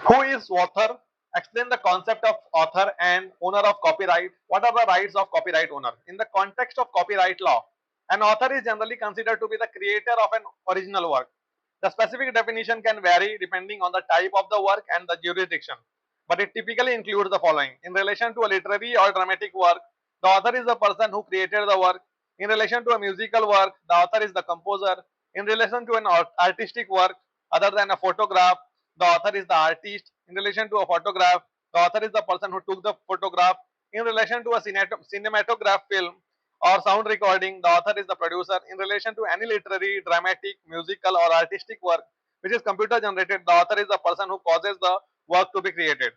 Who is author? Explain the concept of author and owner of copyright. What are the rights of copyright owner? In the context of copyright law, an author is generally considered to be the creator of an original work. The specific definition can vary depending on the type of the work and the jurisdiction, but it typically includes the following. In relation to a literary or dramatic work, the author is the person who created the work. In relation to a musical work, the author is the composer. In relation to an artistic work, other than a photograph, the author is the artist. In relation to a photograph, the author is the person who took the photograph. In relation to a cinematograph film or sound recording, the author is the producer. In relation to any literary, dramatic, musical or artistic work which is computer generated, the author is the person who causes the work to be created.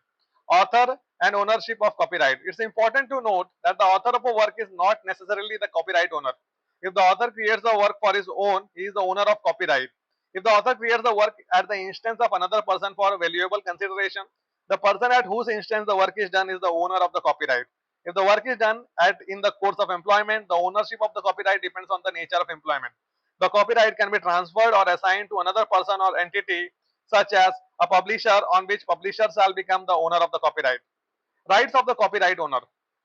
Author and ownership of copyright. It's important to note that the author of a work is not necessarily the copyright owner. If the author creates the work for his own, he is the owner of copyright. If the author creates the work at the instance of another person for valuable consideration, the person at whose instance the work is done is the owner of the copyright. If the work is done in the course of employment, the ownership of the copyright depends on the nature of employment. The copyright can be transferred or assigned to another person or entity, such as a publisher, on which publisher shall become the owner of the copyright. Rights of the copyright owner.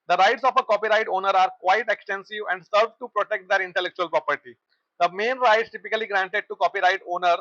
The rights of a copyright owner are quite extensive and serve to protect their intellectual property. The main rights typically granted to copyright owners: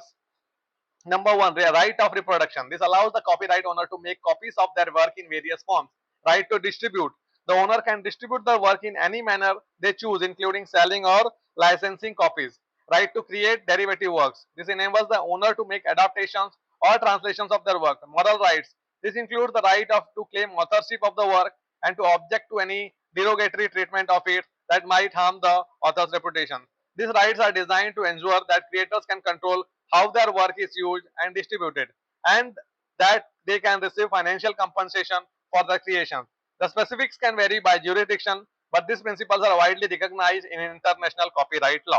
number one, the right of reproduction. This allows the copyright owner to make copies of their work in various forms. Right to distribute. The owner can distribute the work in any manner they choose, including selling or licensing copies. Right to create derivative works. This enables the owner to make adaptations or translations of their work. Moral rights. This includes the right to claim authorship of the work and to object to any derogatory treatment of it that might harm the author's reputation. These rights are designed to ensure that creators can control how their work is used and distributed, and that they can receive financial compensation for their creation. The specifics can vary by jurisdiction, but these principles are widely recognized in international copyright law.